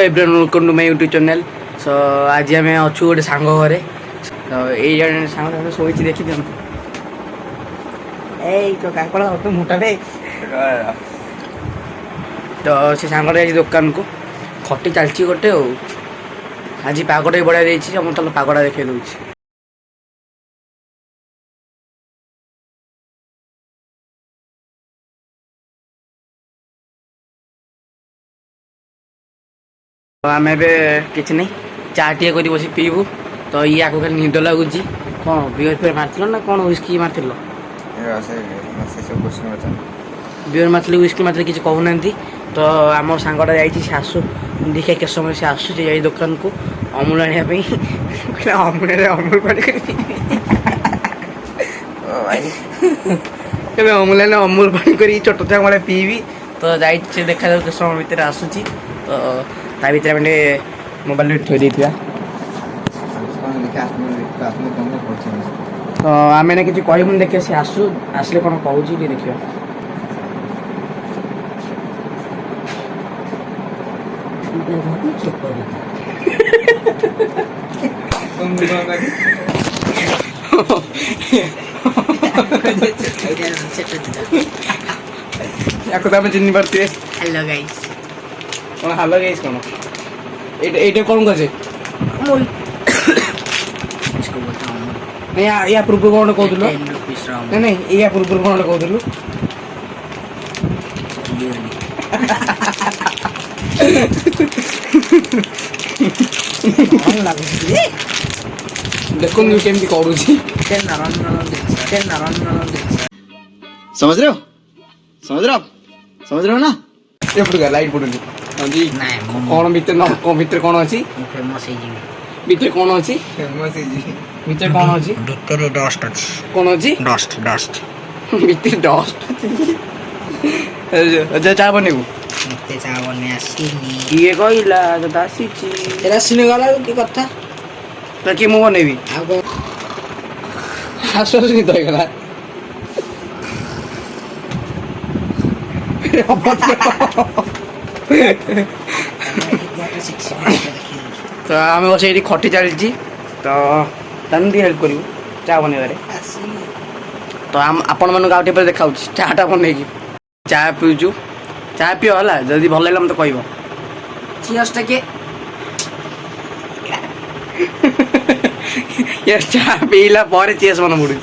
Everyone welcome to my YouTube channel. So आज आम अच्छु गोटे सांग घरे तो ये सांग शोची देखी दिखते तो काकड़ तो मोटाटे तो से सांग आज दुकान को खटी चलती गोटे आज पागटा भी बढ़िया देती समस्त पागटा देखा दूसरी आम कि नहीं चा टे कर बस पीबू तो ये आगे खाली निद लगुच कौन बियर फियर मार ना कौन व्हिस्की मार बियर मार व्हिस्की मार किसी कहूना तो आम सांगटा जा आसू देखिए के समय से आसूँ जा दुकान को अमूल आने अमूल अमूल पानी अमूल आने अमूल पानी कर छोट छुआ मैं पीबी तो जाइए देखा के समय भितर आसूची तो ता भर आम मोबाइल थोड़ी देता तो आम कि कहूँ देखिए सी आसू आसले कौन कहूँ देखिए चिन्ह पारे हेलो गाइस कौन हेलो गाइस कौन ये कौन कहे अमूल या पूर्व कौन कहलु नहीं नहीं या पूर्व कौन कहलु देखो केमती करुची समझ रहे हो समझ रहे हो ना ये लाइट पड़ुनी कौन भीतर कौन अच्छी भीतर कौन अच्छी भीतर कौन अच्छी भीतर डस्ट अछि कौन अच्छी डस्ट डस्ट भीतर डस्ट अच्छा चा बनैबू मते चा बने आसीनी किए कहला तो आसीची तेरा सिने गला की कथा तो कि मु बनैबी आगो आसुनी तो गला तो आम बस ये खटी चलती तो तनी हेल्प कर चा बनइबारे तो आपण मन आउटे पर देखा चाटा बनई चा पीचु चा पिओ है जदि भल लगे मत कह चियर्स टे ये चा पीला पर चेस मन पड़ू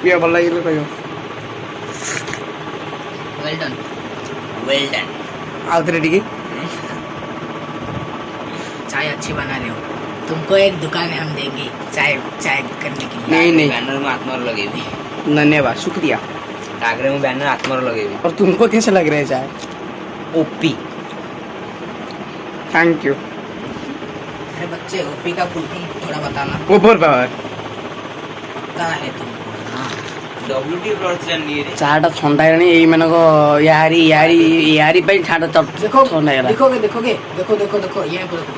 पिओ भल लगे कह वेल डन आउ थे टी चाय अच्छी बना रहे हो तुमको एक दुकान हम देंगे चाय चाय करने के लिए नहीं नहीं बैनर में आत्मा लगेगी धन्यवाद शुक्रिया आगरे में बैनर आत्मा लगेगी और तुमको कैसे लग रहा है चाय ओपी थैंक यू अरे बच्चे ओपी का फुल फॉर्म थोड़ा बताना ओवर पावर पता है तुमको हाँ डब्ल्यूटी ब्लड जानिए रे चाटा ठंडा यही मानक यारी यारी यारी पे ठाडा चट देखो ठंडा गला देखोगे देखोगे देखो देखो देखो ये देखो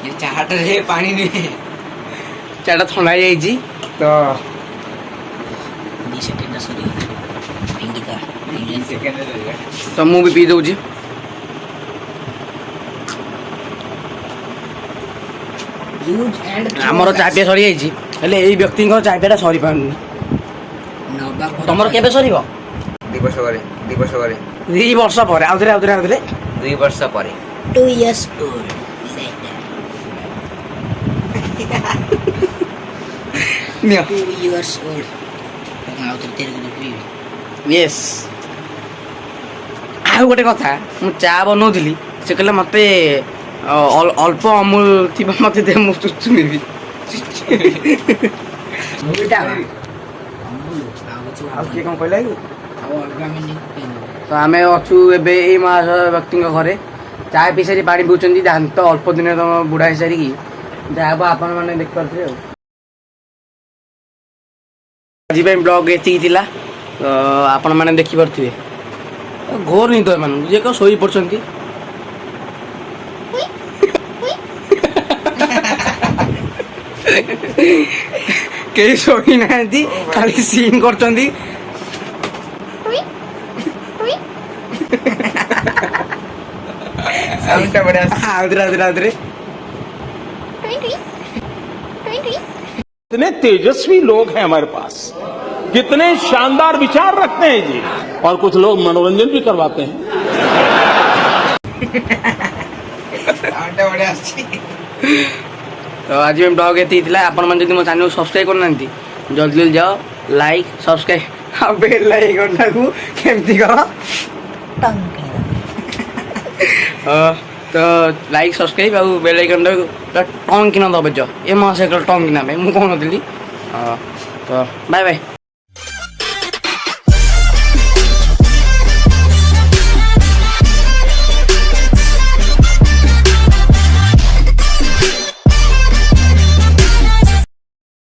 ये चाहत रे पानी नहीं चाटा ठंडा जाइजी तो 2 सेकंड सॉरी पिंगी का 2 सेकंड लगेगा तो मु भी पी दउजी यूज एंड हमर चापिया सरी जाइजी हेले एई व्यक्ति को चापियाटा सरी पाउनी तमर केबे सरीबो 2 वर्ष करे 2 वर्ष करे 2 वर्ष पर आउतरे 2 वर्ष पर 2 इयर्स ओल्ड नियो 2 इयर्स ओल्ड आउतरे तेरे को पीबी यस आ गोटे कथा मु चा बनौली से कहले मते अल्प अमूल थी मत दे मु चुचुमी मुटा किए कौन कहला तो आम अच्छु ए व्यक्ति घरे चाय पी सारी पानी पिउछन जान तो अल्प दिन तुम बुढ़ा हो सारी जहाँ आपण मैंने देखिपे आज ब्लग ये आपण मैंने देखिपे घोर निद मान जे कौ शोई पड़ती କେହି ଶୋଇନାହାନ୍ତି ଖାଲି ସିନ୍ କରୁଛନ୍ତି। ସାଉଣ୍ଡଟା ବଢିଆ ଆଉଥରେ ଆଉଥରେ ଆଉଥରେ कितने तेजस्वी लोग हैं हमारे पास, कितने शानदार विचार रखते हैं जी। और कुछ लोग मनोरंजन भी करवाते हैं। ସାଉଣ୍ଡଟା ବଢିଆ ଆସୁଛି। ତ ଆଜି ଆମେ ବ୍ଲଗ୍ ଏତିକି ଥିଲା। ଆପଣମାନେ ଯଦି ମୋ ଚ୍ୟାନେଲ୍ ସବସ୍କ୍ରାଇବ୍ କରୁନାହାନ୍ତି ଜଲ୍ଦି ଜଲ୍ଦି ଯାଅ ଲାଇକ୍ ସବସ୍କ୍ରାଇବ୍ ଆଉ ବେଲ୍ ଆଇକନ୍ଟାକୁ କେମିତି କର ତ ଲାଇକ୍ ସବସ୍କ୍ରାଇବ୍ ଆଉ ବେଲ୍ ଆଇକନ୍ଟାକୁ ଟଙ୍କିନା ଦବେ ଏ ମାସ ଟଙ୍କିନା ପାଇଁ ମୁଁ କହୁନଥିଲି ତ ବାଏ ବାଏ।